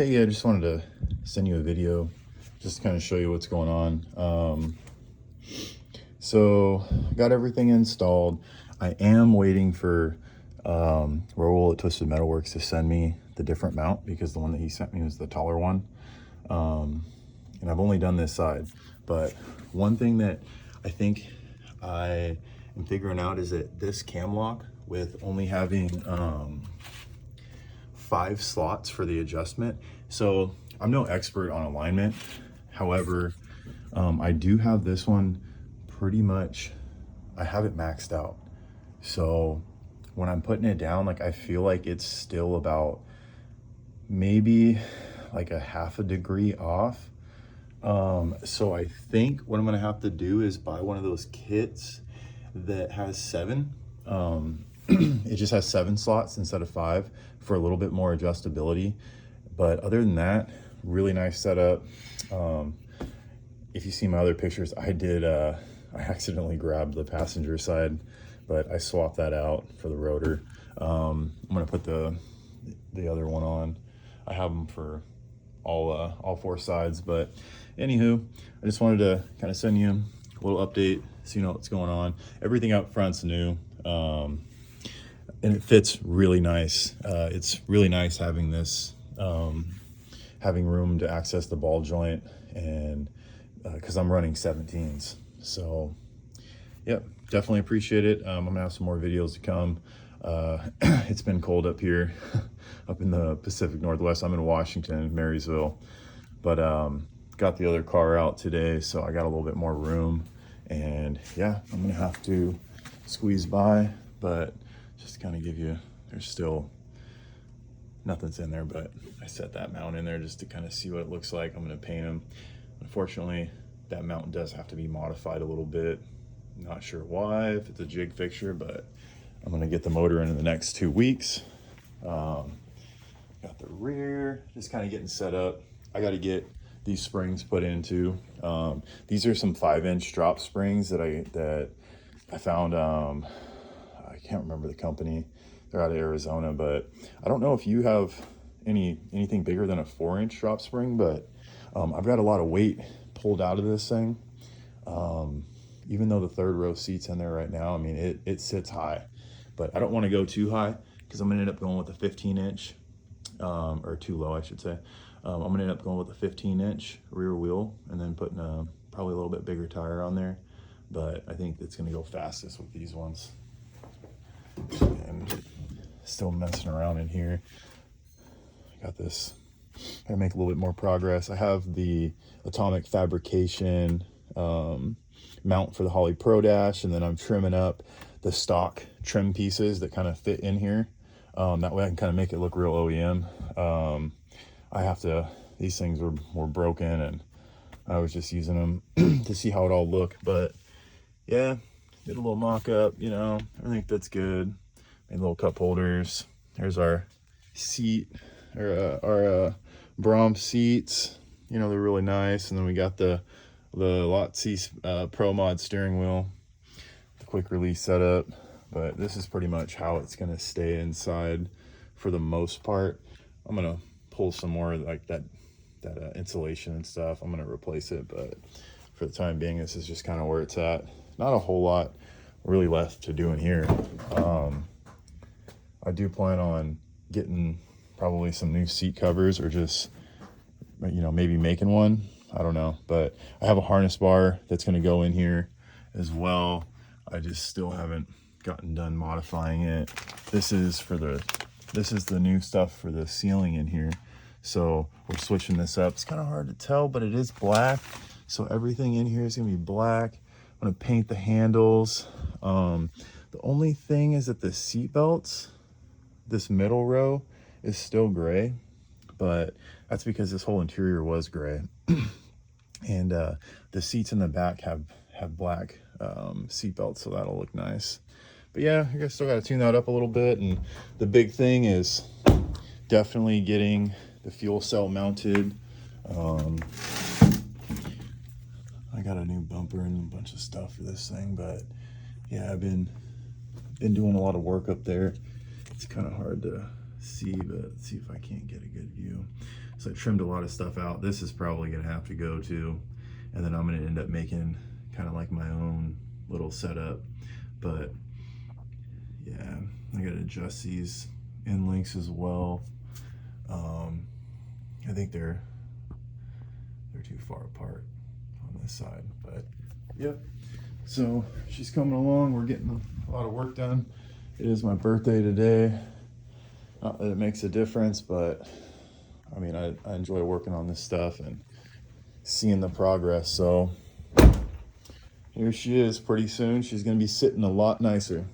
Hey, yeah, I just wanted to send you a video just to kind of show you what's going on. So got everything installed. I am waiting for Raoul at Twisted Metalworks to send me the different mount because the one that he sent me was the taller one. And I've only done this side, but one thing that I think I am figuring out is that this cam lock, with only having 5 slots for the adjustment. So I'm no expert on alignment. However, I do have this one pretty much, I have it maxed out. So when I'm putting it down, like, I feel like it's still about maybe like a half a degree off. So I think what I'm gonna have to do is buy one of those kits that has 7. It just has 7 slots instead of 5 for a little bit more adjustability. But other than that, really nice setup. If you see my other pictures, I accidentally grabbed the passenger side, but I swapped that out for the rotor. I'm gonna put the other one on. I have them for all 4 sides, but anywho, I just wanted to kind of send you a little update so you know what's going on. Everything up front's new, and it fits really nice. It's really nice having this, having room to access the ball joint, and because I'm running 17s. So yep, definitely appreciate it. I'm gonna have some more videos to come. It's been cold up here up in the Pacific Northwest. I'm in Washington, Marysville, but got the other car out today, so I got a little bit more room. And yeah, I'm gonna have to squeeze by, but just to kind of give you, there's still nothing's in there, but I set that mount in there just to kind of see what it looks like. I'm gonna paint them. Unfortunately, that mount does have to be modified a little bit. Not sure why, if it's a jig fixture, but I'm gonna get the motor in the next 2 weeks. Got the rear, just kind of getting set up. I got to get these springs put into. These are some 5-inch drop springs that I found. I can't remember the company. They're out of Arizona, but I don't know if you have anything bigger than a 4-inch drop spring, but I've got a lot of weight pulled out of this thing. Even though the 3rd row seat's in there right now, I mean, it sits high, but I don't want to go too high because I'm gonna end up going with a 15-inch, or too low, I should say. I'm gonna end up going with a 15-inch rear wheel and then putting probably a little bit bigger tire on there. But I think it's gonna go fastest with these ones. And still messing around in here. I got this, gotta make a little bit more progress. I have the Atomic Fabrication mount for the Holley Pro Dash, and then I'm trimming up the stock trim pieces that kind of fit in here. That way I can kind of make it look real OEM. These things were broken, and I was just using them to see how it all looked. But yeah, did a little mock-up, you know, everything fits good. Made little cup holders. There's our seat, or our Brom seats. You know, they're really nice. And then we got the Lotzi Pro Mod steering wheel, the quick release setup. But this is pretty much how it's gonna stay inside for the most part. I'm gonna pull some more like that insulation and stuff. I'm gonna replace it, but for the time being, this is just kind of where it's at. Not a whole lot really left to do in here. I do plan on getting probably some new seat covers, or just, you know, maybe making one. I don't know, but I have a harness bar that's gonna go in here as well. I just still haven't gotten done modifying it. This is the new stuff for the ceiling in here. So we're switching this up. It's kind of hard to tell, but it is black. So everything in here is gonna be black. I'm gonna paint the handles. The only thing is that the seat belts, this middle row, is still gray, but that's because this whole interior was gray. And the seats in the back have black seat belts, so that'll look nice. But yeah, I guess still got to tune that up a little bit. And the big thing is definitely getting the fuel cell mounted. I got a new bumper and a bunch of stuff for this thing, but yeah, I've been doing a lot of work up there. It's kind of hard to see, but let's see if I can't get a good view. So I trimmed a lot of stuff out. This is probably gonna have to go too. And then I'm gonna end up making kind of like my own little setup. But yeah, I gotta adjust these end links as well. I think they're too far apart on this side, but yep. So she's coming along. We're getting a lot of work done. It is my birthday today. Not that it makes a difference, but I mean, I enjoy working on this stuff and seeing the progress. So here she is. Pretty soon she's gonna be sitting a lot nicer.